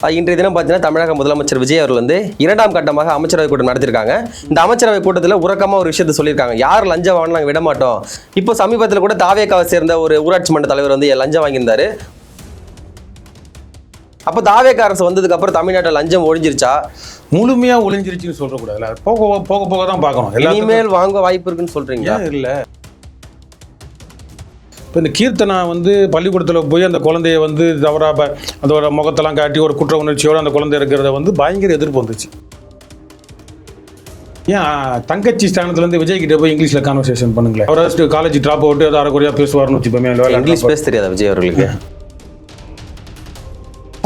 இன்றைய தினம் பார்த்தீங்கன்னா தமிழக முதலமைச்சர் விஜய் அவர்கள் வந்து இரண்டாம் கட்டமாக அமைச்சரவை கூட்டம் நடத்திருக்காங்க. இந்த அமைச்சரவை கூட்டத்தில் உறக்கமாக ஒரு விஷயத்தை சொல்லியிருக்காங்க, யார் லஞ்சம் வாங்கினா நாங்கள் விட மாட்டோம். இப்போ சமீபத்தில் கூட தாவேக்காவை சேர்ந்த ஒரு ஊராட்சி மன்ற தலைவர் வந்து லஞ்சம் வாங்கியிருந்தாரு. அப்போ தாவேக்கா அரசு வந்ததுக்கு அப்புறம் தமிழ்நாட்டில் லஞ்சம் ஒழிஞ்சிருச்சா? முழுமையாக ஒழிஞ்சிருச்சுன்னு சொல்றக்கூடாது, போக போக தான் பார்க்கணும். இனிமேல் வாங்க வாய்ப்பு இருக்குன்னு சொல்றீங்க? இல்லை, இப்போ இந்த கீர்த்தனா வந்து பள்ளிக்கூடத்தில் போய் அந்த குழந்தைய வந்து தவறாக அதோட முகத்தெல்லாம் காட்டி ஒரு குற்ற உணர்ச்சியோடு அந்த குழந்தை இருக்கிறத வந்து பயங்கர எதிர்ப்பு வந்துச்சு. ஏன் தங்கச்சி ஸ்தானத்துலேருந்து விஜய் கிட்ட போய் இங்கிலீஷில் கான்வர்சேஷன் பண்ணுங்களேன். அவர் காலேஜ் ட்ராப் அவுட்டு அதை அரைக்குறையாக பேசுவார்னு வச்சுப்போமே. இங்கிலீஷ் பேச தெரியாதா விஜய் அவர்களுக்கு?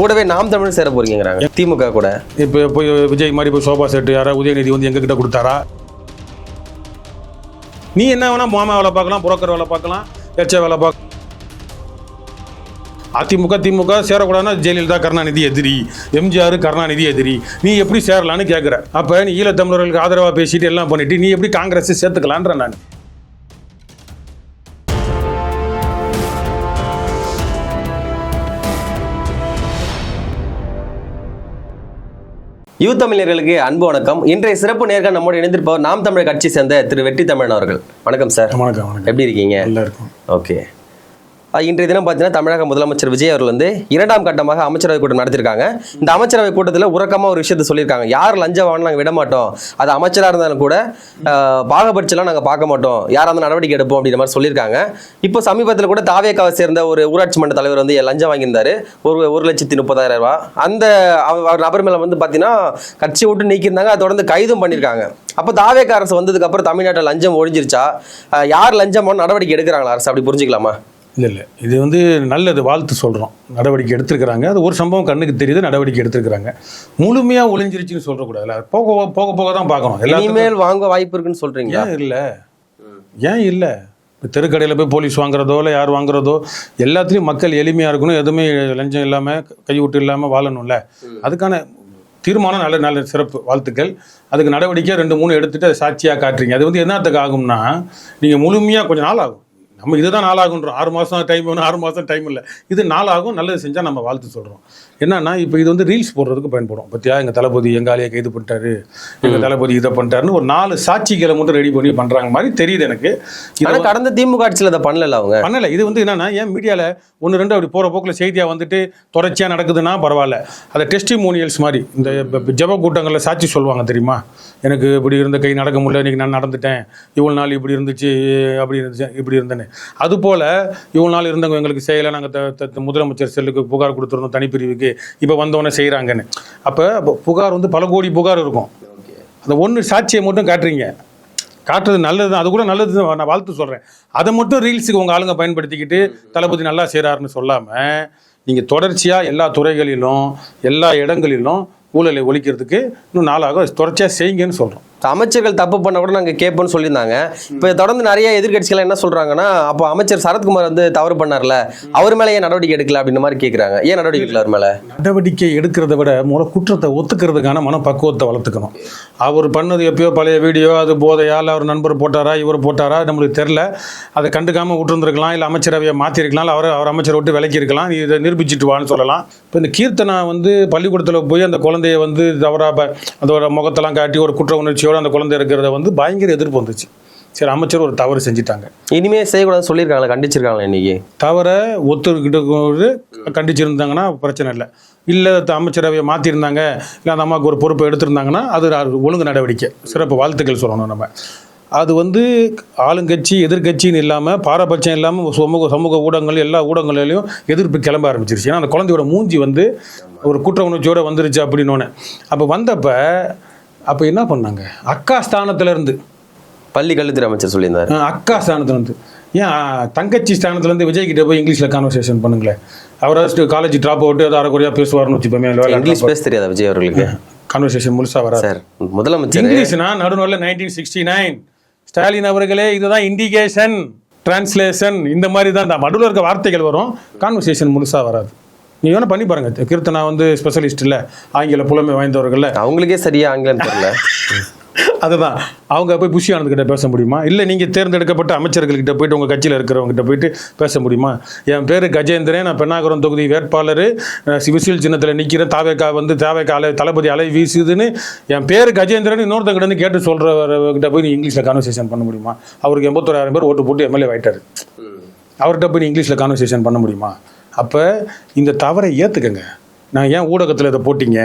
கூடவே நாம் தமிழ் சேர போறீங்கிறாங்க திமுக கூட. இப்போ போய் விஜய் மாதிரி போய் சோபா செட்டு யாரா உதயநிதி வந்து எங்ககிட்ட கொடுத்தாரா? நீ என்ன வேணா மாமா வேலை பார்க்கலாம், புரோக்கர் வேலை பார்க்கலாம், எச்ச வேலை பார்க்க. அதிமுக திமுக சேரக்கூடாதுன்னா ஜெயலலிதா கருணாநிதி எதிரி, எம்ஜிஆர் கருணாநிதி எதிரி, நீ எப்படி சேரலான்னு கேட்குற. அப்போ நீ ஈழத்தமிழர்களுக்கு ஆதரவாக பேசிட்டு எல்லாம் பண்ணிட்டு நீ எப்படி காங்கிரஸ் சேர்த்துக்கலான்ற நான். யூத்தமிழர்களுக்கு அன்பு வணக்கம். இன்றைய சிறப்பு நேர்காணல் நம்மோடு இணைந்திருப்பவர் நாம் தமிழர் கட்சி சேர்ந்த திரு வெற்றி தமிழன் அவர்கள். வணக்கம் சார். வணக்கம். எப்படி இருக்கீங்க? நல்லா இருக்கும். ஓகே. இன்றைய தினம் பார்த்தீங்கன்னா தமிழக முதலமைச்சர் விஜய் அவர்கள் வந்து இரண்டாம் கட்டமாக அமைச்சரவை கூட்டம் நடத்திருக்காங்க. இந்த அமைச்சரவை கூட்டத்தில் உறக்கமாக ஒரு விஷயத்தை சொல்லியிருக்காங்க, யார் லஞ்சம் வாங்கினா நாங்கள் விட மாட்டோம், அது அமைச்சராக இருந்தாலும் கூட பாகபட்சம்லாம் நாங்கள் பார்க்க மாட்டோம், யாராக இருந்தாலும் நடவடிக்கை எடுப்போம் அப்படின்ற மாதிரி சொல்லியிருக்காங்க. இப்போ சமீபத்தில் கூட தாவேக்காவை சேர்ந்த ஒரு ஊராட்சி மன்ற தலைவர் வந்து லஞ்சம் வாங்கியிருந்தாரு, 1,30,000 ரூபா. அந்த நபர் மேலே வந்து பார்த்தீங்கன்னா கட்சி விட்டு நீக்கியிருந்தாங்க, அதை தொடர்ந்து கைதும் பண்ணியிருக்காங்க. அப்போ தாவேக்கா அரசு வந்ததுக்கு அப்புறம் தமிழ்நாட்டில் லஞ்சம் ஒழிஞ்சிருச்சா? யார் லஞ்சம் நடவடிக்கை எடுக்கிறாங்களா அரசு, அப்படி புரிஞ்சுக்கலாமா? இல்லை, இது வந்து நல்லது, வாழ்த்து சொல்கிறோம். நடவடிக்கை எடுத்துருக்கிறாங்க, அது ஒரு சம்பவம் கண்ணுக்கு தெரியுது, நடவடிக்கை எடுத்துருக்கிறாங்க. முழுமையாக ஒழிஞ்சிருச்சுன்னு சொல்கிறக்கூடாது, போக போக தான் பார்க்கணும். இனிமேல் வாங்க வாய்ப்பு இருக்குன்னு சொல்கிறீங்க? ஏன் இல்லை? இப்போ தெருக்கடையில் போய் போலீஸ் வாங்குறதோ இல்லை யார் வாங்குறதோ எல்லாத்துலேயும் மக்கள் எளிமையாக இருக்கணும், எதுவுமே லஞ்சம் இல்லாமல் கைவிட்டு இல்லாமல் வாழணும்ல. அதுக்கான தீர்மானம் நல்ல சிறப்பு, வாழ்த்துக்கள். அதுக்கு நடவடிக்கை 2-3 எடுத்துகிட்டு அதை சாட்சியாக காட்டுறீங்க. அது வந்து என்னத்துக்கு ஆகும்னா, நீங்கள் முழுமையாக கொஞ்சம் நாள் ஆகும். நம்ம இதுதான் நாளாகுன்றோம், 6 மாதம் டைம் வேணும், 6 மாதம் டைம் இல்லை, இது நாளாகும். நல்லது செஞ்சால் நம்ம வாழ்த்து சொல்கிறோம். என்னன்னா, இப்போ இது வந்து ரீல்ஸ் போடுறதுக்கு பயன்படும். பற்றியா எங்கள் தளபதி எங்காலேயே கைது பண்ணிட்டாரு, எங்கள் தளபதி இதை பண்ணிட்டாருன்னு ஒரு 4 சாட்சிகளை மட்டும் ரெடி பண்ணி பண்ணுறாங்க மாதிரி தெரியுது எனக்கு. இதை கடந்த திமுக ஆட்சியில் அதை பண்ணலை. இது வந்து என்னன்னா, ஏன் மீடியாவில் 1-2 அப்படி போகிற போக்கில் செய்தியாக வந்துட்டு தொடர்ச்சியாக நடக்குதுன்னா பரவாயில்ல. அதை டெஸ்டிமோனியல்ஸ் மாதிரி இந்த ஜப கூட்டங்களில் சாட்சி சொல்லுவாங்க தெரியுமா, எனக்கு இப்படி இருந்த கை நடக்க முடியல, இன்றைக்கி நான் நடந்துட்டேன், இவ்வளோ நாள் இப்படி இருந்துச்சு, அப்படி இருந்துச்சு, இப்படி இருந்தேன்னு. அதுபோல் இவ்வளோ நாள் இருந்தவங்க எங்களுக்கு செய்யலை, நாங்கள் முதலமைச்சர் செல்லுக்கு புகார் கொடுத்துருந்தோம் தனிப்பிரிவுக்கு, இப்போ வந்தவொடனே செய்கிறாங்கன்னு. அப்போ புகார் வந்து பல கோடி புகார் இருக்கும். அந்த ஒன்று சாட்சியை மட்டும் காட்டுறீங்க, காட்டுறது நல்லது தான், அது கூட நல்லது தான், நான் வாழ்த்து சொல்கிறேன். அதை மட்டும் ரீல்ஸுக்கு உங்கள் ஆளுங்க பயன்படுத்திக்கிட்டு தளபதி நல்லா செய்கிறாருன்னு சொல்லாமல், நீங்கள் தொடர்ச்சியாக எல்லா துறைகளிலும் எல்லா இடங்களிலும் ஊழலை ஒழிக்கிறதுக்கு இன்னும் நாளாக தொடர்ச்சியாக செய்யுங்கன்னு சொல்கிறோம். அமைச்சர்கள் தப்பு பண்ண கூட நாங்கள் கேட்போம்னு சொல்லியிருந்தாங்க. இப்போ தொடர்ந்து நிறைய எதிர்கட்சிகள் என்ன சொல்கிறாங்கன்னா, அப்போ அமைச்சர் சரத்குமார் வந்து தவறு பண்ணார்ல, அவர் மேலே ஏன் நடவடிக்கை எடுக்கல அப்படின்ற மாதிரி கேட்குறாங்க. ஏன் நடவடிக்கை எடுக்கல அவர் மேலே? நடவடிக்கை எடுக்கிறத விட முதல்ல குற்றத்தை ஒத்துக்கிறதுக்கான மனப்பக்குவத்தை வளர்த்துக்கணும். அவர் பண்ணது எப்பயோ பழைய வீடியோ, அது போதையா, இல்லை அவர் நண்பர் போட்டாரா, இவர் போட்டாரா, நம்மளுக்கு தெரில. அதை கண்டுக்காமல் விட்டுருந்துருக்கலாம், இல்லை அமைச்சரவையை மாற்றிருக்கலாம், இல்லை அவர் அமைச்சரை விட்டு விலக்கி இருக்கலாம், இதை நிரூபிச்சுட்டு வான்னு சொல்லலாம். இப்போ இந்த கீர்த்தனா வந்து பள்ளிக்கூடத்தில் போய் அந்த குழந்தைய வந்து தவறாக அதோட முகத்தெல்லாம் காட்டி ஒரு குற்ற உணர்ச்சியோடு அந்த குழந்தை இருக்கிறத வந்து பயங்கர எதிர்ப்பு வந்துச்சு. சரி, அமைச்சர் ஒரு தவறு செஞ்சுட்டாங்க, இனிமேல் செய்யக்கூடாதுன்னு சொல்லியிருக்காங்களா, கண்டிச்சிருக்காங்களா? இன்னைக்கு தவறை ஒத்துக்கிட்டு கண்டிச்சிருந்தாங்கன்னா பிரச்சனை இல்லை. இல்லை அமைச்சரவையை மாற்றிருந்தாங்க, இல்லை அந்த அம்மாவுக்கு ஒரு பொறுப்பை எடுத்திருந்தாங்கன்னா அது ஒழுங்கு நடவடிக்கை, சிறப்பு வாழ்த்துக்கள் சொல்லணும் நம்ம. அது வந்து ஆளுங்கட்சி எதிர்கட்சின்னு இல்லாமல், பாரபட்சம் இல்லாமல் சமூக ஊடகங்கள் எல்லா ஊடகங்களிலையும் எதிர்ப்பு கிளம்ப ஆரம்பிச்சிருச்சு. ஏன்னா அந்த குழந்தையோட மூஞ்சி வந்து ஒரு குற்ற உணர்ச்சியோடு வந்துருச்சு அப்படின்னு. அப்போ வந்தப்போ அப்போ என்ன பண்ணாங்க, அக்கா ஸ்தானத்துலேருந்து பள்ளி கல்வித்துறை அமைச்சர் சொல்லியிருந்தார், அக்கா ஸ்தானத்துலேருந்து ஏன் தங்கச்சி ஸ்தானத்துலேருந்து விஜய் கிட்ட போய் இங்கிலீஷில் கான்வர்சேஷன் பண்ணுங்களேன். அவராக காலேஜ் ட்ராப் அவுட்டு அதை அரைக்குறையாக பேசுவார்னு வச்சுப்போமே. இங்கிலீஷ் பேச தெரியாதா விஜய் அவர்களுக்கு? கான்வர்சேஷன் முழுசாக வராது சார். முதலமைச்சர் இங்கிலீஷ்னா நடுநூலில் 1969 ஸ்டாலின் அவர்களே இதுதான் இண்டிகேஷன் டிரான்ஸ்லேஷன், இந்த மாதிரி தான் இந்த நடுவில் இருக்க வார்த்தைகள் வரும், கான்வர்சேஷன் முழுசாக வராது. நீங்கள் வேணால் பண்ணி பாருங்கள். கீர்த்தனா வந்து ஸ்பெஷலிஸ்ட் இல்லை, ஆங்கில புலமை வாய்ந்தவர்கள், அவங்களுக்கே சரியா ஆங்கிலம் தெரியல. அதுதான் அவங்க போய் புஷி ஆனந்த்கிட்ட பேச முடியுமா? இல்லை நீங்கள் தேர்ந்தெடுக்கப்பட்ட அமைச்சர்கள்கிட்ட போயிட்டு உங்கள் கட்சியில் இருக்கிறவங்ககிட்ட போயிட்டு பேச முடியுமா? என் பேர் கஜேந்திரன், நான் பெண்ணாகரம் தொகுதி வேட்பாளர், விசில் சின்னத்தில் நிற்கிறேன், தாவேக்கா வந்து தாவேக்கா தளபதி அலை வீசுதுன்னு என் பேர் கஜேந்திரன் இன்னொருத்தங்கிட்ட வந்து கேட்டு சொல்கிறவர்கிட்ட போய் நீ இங்கிலீஷில் கான்வர்சேஷன் பண்ண முடியுமா? அவருக்கு 81,000 பேர் ஓட்டு போட்டு எம்எல்ஏ ஆகிட்டார். அவர்கிட்ட போய் நீ இங்கிலீஷில் கான்வர்சேஷன் பண்ண முடியுமா? அப்போ இந்த தவறை ஏற்றுக்கங்க. நான் ஏன் ஊடகத்தில் இதை போட்டிங்க,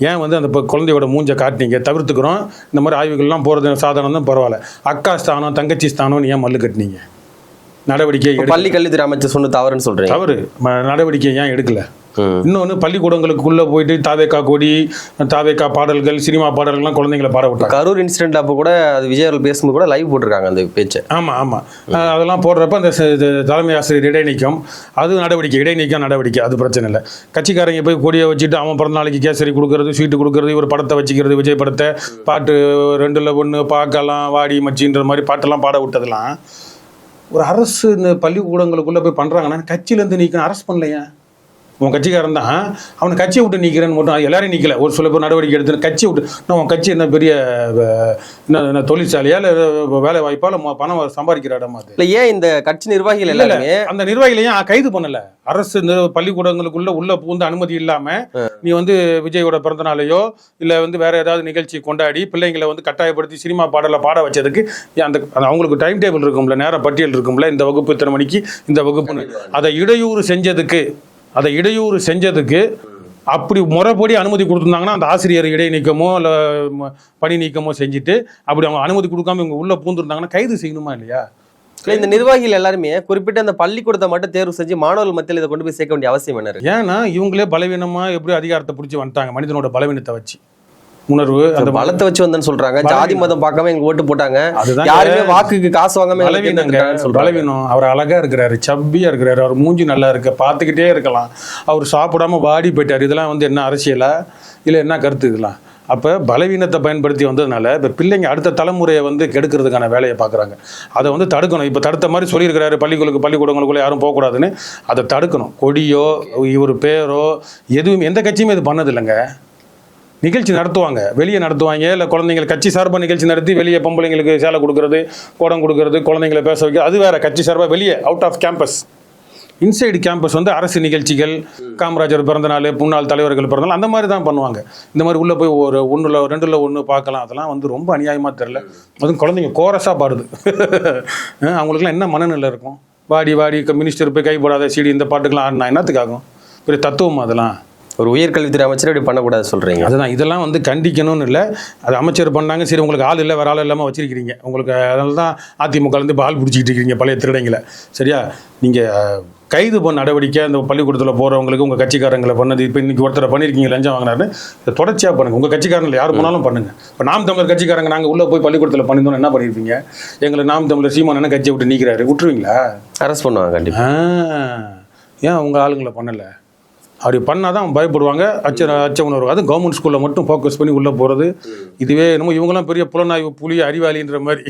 ஏன் வந்து அந்த குழந்தையோட மூஞ்சை காட்டினீங்க, தவிர்த்துக்கிறோம். இந்த மாதிரி ஆய்வுகள்லாம் போகிறது சாதாரணம் தான், பரவாயில்ல. அக்கா ஸ்தானம் தங்கச்சி ஸ்தானம்னு ஏன் மல்லு கட்டினீங்க? நடவடிக்கை பள்ளி கல்வித்துறை அமைச்சர் சொன்ன தவறுன்னு சொல்கிறேன். தவறு. நடவடிக்கை ஏன் எடுக்கல? இன்னொன்று, பள்ளிக்கூடங்களுக்குள்ளே போயிட்டு தாவேக்கா கொடி, தாவேக்கா பாடல்கள், சினிமா பாடல்கள்லாம் குழந்தைங்களை பாட விட்டாங்க. கரூர் இன்சிடென்ட் அப்போ கூட அது விஜய் அவர்கள் பேசும்போது கூட லைவ் போட்டிருக்காங்க அந்த பேச்சு. ஆமாம். அதெல்லாம் போடுறப்ப அந்த தலைமை ஆசிரியர் இடைநீக்கம், அது நடவடிக்கை, இடைநீக்கம் நடவடிக்கை, அது பிரச்சனை இல்லை. கட்சிக்காரங்க போய் கொடியை வச்சுட்டு அவன் பிறந்த நாளைக்கு கேசரி கொடுக்கறது, ஸ்வீட்டு கொடுக்கறது, ஒரு படத்தை வச்சுக்கிறது, விஜய் படத்தை, பாட்டு 2ல் 1 பார்க்கலாம் வாடி மச்சின்ற மாதிரி பாட்டெல்லாம் பாட விட்டதெல்லாம் ஒரு அரசு இந்த பள்ளிக்கூடங்களுக்குள்ளே போய் பண்ணுறாங்கன்னா கட்சியிலேருந்து நீக்கணும், அரெஸ்ட் பண்ணலையா? உன் கட்சிக்காரன் தான், அவனை கட்சியை விட்டு நீக்கிறேன்னு மட்டும் எல்லாரையும் நீக்கல, ஒரு சில பேர் நடவடிக்கை எடுத்து கட்சியை விட்டு. நான் உன் கட்சி என்ன பெரிய என்ன தொழிற்சாலையா இல்லை வேலை வாய்ப்பா இல்லை பணம் சம்பாதிக்கிற இடமா? இல்லை, ஏன் இந்த கட்சி நிர்வாகிகள் எல்லாருமே அந்த நிர்வாகிகளை ஏன் கைது பண்ணல? அரசு பள்ளிக்கூடங்களுக்குள்ள உள்ள புகுந்து அனுமதி இல்லாம நீ வந்து விஜயோட பிறந்த நாளையோ இல்லை வந்து வேற ஏதாவது நிகழ்ச்சி கொண்டாடி பிள்ளைங்களை வந்து கட்டாயப்படுத்தி சினிமா பாடலை பாட வச்சதுக்கு அந்த அவங்களுக்கு டைம் டேபிள் இருக்கும்ல, நேர பட்டியல் இருக்கும்ல, இந்த வகுப்பு இத்தனை மணிக்கு இந்த வகுப்புன்னு, அதை இடையூறு செஞ்சதுக்கு அப்படி முறைப்படி அனுமதி கொடுத்துருந்தாங்கன்னா அந்த ஆசிரியர் இடைநீக்கமோ இல்லை பணி நீக்கமோ செஞ்சுட்டு அப்படி அவங்க அனுமதி கொடுக்காம இவங்க உள்ள பூந்துருந்தாங்கன்னா கைது செய்யணுமா இல்லையா? இந்த நிர்வாகிகள் எல்லாருமே குறிப்பிட்ட அந்த பள்ளிக்கூடத்தை மட்டும் தேர்வு செஞ்சு மாணவர்கள் மத்தியில் இதை கொண்டு போய் சேர்க்க வேண்டிய அவசியம் என்ன இருக்கு? ஏன்னா இவங்களே பலவீனமா எப்படி அதிகாரத்தை பிடிச்சி வந்துட்டாங்க, மனிதனோட பலவீனத்தை வச்சு, உணர்வு அந்த பலத்தை வச்சு வந்தேன்னு சொல்றாங்க. ஜாதி மதம் பார்க்காம எங்க ஓட்டு போட்டாங்க, யாருமே வாக்குக்கு காசு வாங்காம பலவீனம். அவர் அழகா இருக்கிறாரு, சப்பியா இருக்கிறாரு, அவர் மூஞ்சி நல்லா இருக்கு, பார்த்துக்கிட்டே இருக்கலாம். அவர் சாப்பிடாம வாடி போயிட்டார். இதெல்லாம் வந்து என்ன அரசியலா இல்லை என்ன கருத்து இதெல்லாம்? அப்போ பலவீனத்தை பயன்படுத்தி வந்ததுனால இப்போ பிள்ளைங்க அடுத்த தலைமுறையை வந்து கெடுக்கிறதுக்கான வேலையை பார்க்குறாங்க. அதை வந்து தடுக்கணும். இப்போ தடுத்த மாதிரி சொல்லியிருக்கிறாரு, பள்ளிக்கூடங்களுக்குள்ளே யாரும் போகக்கூடாதுன்னு. அதை தடுக்கணும். கொடியோ ஒரு பேரோ எதுவும் எந்த கட்சியுமே இது பண்ணதில்லைங்க. நிகழ்ச்சி நடத்துவாங்க, வெளியே நடத்துவாங்க, இல்லை குழந்தைங்களை கட்சி சார்பாக நிகழ்ச்சி நடத்தி வெளியே பொம்பளைங்களுக்கு சேலை கொடுக்கறது, குடம் கொடுக்கறது, குழந்தைங்களை பேச வைக்க, அது வேற. கட்சி சார்பாக வெளியே out off campus. Inside campus வந்து அரசு நிகழ்ச்சிகள், காமராஜர் பிறந்தநாள், முன்னாள் தலைவர்கள் பிறந்தநாள், அந்த மாதிரி தான் பண்ணுவாங்க. இந்த மாதிரி உள்ளே போய் ஒரு 1ல் 2ல் 1 பார்க்கலாம். அதெல்லாம் வந்து ரொம்ப அநியாயமாக தெரில. அதுவும் குழந்தைங்க கோரஸாக பாடுது. அவங்களுக்குலாம் என்ன மனநிலை இருக்கும்? வாடி வாடி மினிஸ்டர் போய் கைப்படாத சீடி இந்த பாட்டுக்கெலாம் ஆடினா என்னத்துக்காகும்? பெரிய தத்துவம் அதெல்லாம். ஒரு உயர்கல்வித்துறை அமைச்சர் இப்படி பண்ணக்கூடாது சொல்கிறீங்க. அதுதான், இதெல்லாம் வந்து கண்டிக்கணும்னு இல்லை. அது அமைச்சர் பண்ணாங்க, சரி உங்களுக்கு ஆள் இல்லை, வேறு ஆள் இல்லாமல் வச்சிருக்கிறீங்க. உங்களுக்கு அதனால தான் அதிமுகலேருந்து பால் பிடிச்சிக்கிட்டு இருக்கீங்க பழைய திருடங்களை. சரியா? நீங்கள் கைது பண்ண நடவடிக்கை அந்த பள்ளிக்கூடத்தில் போகிறவங்களுக்கு உங்கள் கட்சிக்காரங்களை பண்ணது, இப்போ இன்றைக்கி ஒருத்தரை பண்ணியிருக்கீங்க லஞ்சம் வாங்கினாரு, இதை தொடர்ச்சியாக பண்ணுங்கள். உங்கள் கட்சிக்காரங்களை யார் போனாலும் பண்ணுங்கள். இப்போ நாம் தமிழர் கட்சிக்காரங்க நாங்கள் உள்ளே போய் பள்ளிக்கூடத்தில் பண்ணியிருந்தோம், என்ன பண்ணியிருப்பீங்க? எங்களை நாம் தமிழர் சீமான் என்ன கட்சியை விட்டு நீக்கிறாரு, விட்டுருவீங்களா? அரெஸ்ட் பண்ணுவாங்க கண்டிப்பாக. ஏன் உங்கள் ஆளுங்களை பண்ணலை? அப்படி பண்ணால் தான் பயப்படுவாங்க, அச்ச உணர்வு. அது கவர்மெண்ட் ஸ்கூலில் மட்டும் ஃபோக்கஸ் பண்ணி உள்ளே போகிறது. இதுவே என்னமோ இவங்கெல்லாம் பெரிய புலனாய்வு புலி அறிவாளின்ற மாதிரி.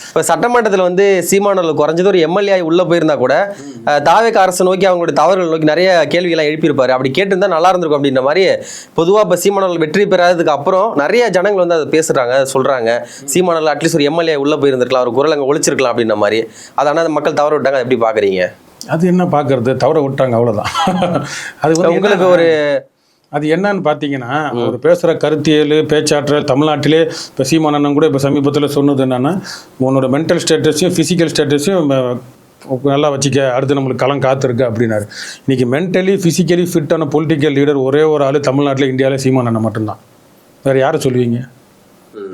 இப்போ சட்டமன்றத்தில் வந்து சீமானவர்கள் குறைஞ்சது ஒரு எம்எல்ஏ உள்ளே போயிருந்தா கூட தாவேக அரசு நோக்கி அவங்களுடைய தவறுகள் நோக்கி நிறைய கேள்விகளை எழுப்பியிருப்பாரு. அப்படி கேட்டிருந்தா நல்லா இருந்திருக்கும் அப்படின்ற மாதிரி. பொதுவாக இப்போ சீமானவர்கள் வெற்றி பெறாததுக்கு அப்புறம் நிறைய ஜனங்கள் வந்து அதை பேசுகிறாங்க, சொல்கிறாங்க. சீமானவர்கள் அட்லீஸ்ட் ஒரு எம்எல்ஏ உள்ளே போயிருந்திருக்கலாம், ஒரு குரல் அங்கே ஒழிச்சிருக்கலாம் அப்படின்ற மாதிரி. அதனால் மக்கள் தவறு விட்டாங்க. அதை எப்படி பார்க்குறீங்க? அது என்ன பார்க்கறது, தவற விட்டாங்க, அவ்வளோதான். அது வந்து உங்களுக்கு ஒரு அது என்னன்னு பார்த்தீங்கன்னா, ஒரு பேசுகிற கருத்தியல் பேச்சாற்றல் தமிழ்நாட்டிலே இப்போ சீமானண்ணன் கூட இப்போ சமீபத்தில் சொன்னது என்னென்னா, உன்னோட மென்டல் ஸ்டேட்டஸையும் ஃபிசிக்கல் ஸ்டேட்டஸையும் நல்லா வச்சுக்க, அடுத்து நம்மளுக்கு களம் காத்திருக்கு அப்படின்னாரு. இன்றைக்கி மென்டலி ஃபிசிக்கலி ஃபிட்டான பொலிட்டிக்கல் லீடர் ஒரே ஒரு ஆள் தமிழ்நாட்டில் இந்தியாவில் சீமானண்ணன் மட்டும்தான். வேறு யாரை சொல்லுவீங்க?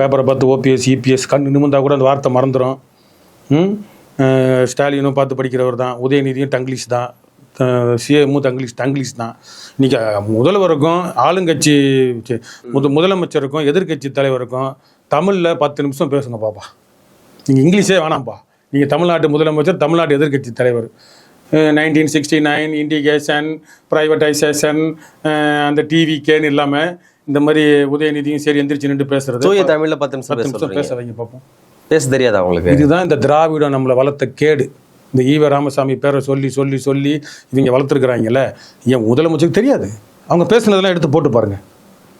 பேப்பரை பார்த்து ஓபிஎஸ் இபிஎஸ் கண் நிமிர்ந்தா கூட அந்த வார்த்தை மறந்துடும். ஸ்டாலினும் பார்த்து படிக்கிறவர் தான், உதயநிதியும் டங்கிலீஷ் தான், சிஎம்மும் டங்கிலீஷ் தான். இன்றைக்கி முதல்வருக்கும் ஆளுங்கட்சி முதலமைச்சருக்கும் எதிர்கட்சி தலைவருக்கும் தமிழில் 10 நிமிஷம் பேசுங்க பாப்பா. நீங்கள் இங்கிலீஷே வேணாம்ப்பா. நீங்கள் தமிழ்நாட்டு முதலமைச்சர், தமிழ்நாட்டு எதிர்கட்சி தலைவர், 1969 இண்டிகேஷன் ப்ரைவேட்டைசேஷன் அந்த டிவிக்கேன்னு இல்லாமல் இந்த மாதிரி உதயநிதியும் சரி எந்திரிச்சு நின்று பேசுறது. தூய தமிழில் 10 நிமிஷம் பேச வைங்க பார்ப்போம். பேச தெரியாது அவங்களுக்கு. இதுதான் இந்த திராவிடம் நம்மளை வளர்த்த கேடு. இந்த ஈவ ராமசாமி பேரை சொல்லி சொல்லி சொல்லி இவங்க வளர்த்துருக்குறாங்கல்ல. என் முதலமைச்சருக்கு தெரியாது. அவங்க பேசுனதெல்லாம் எடுத்து போட்டு பாருங்கள்.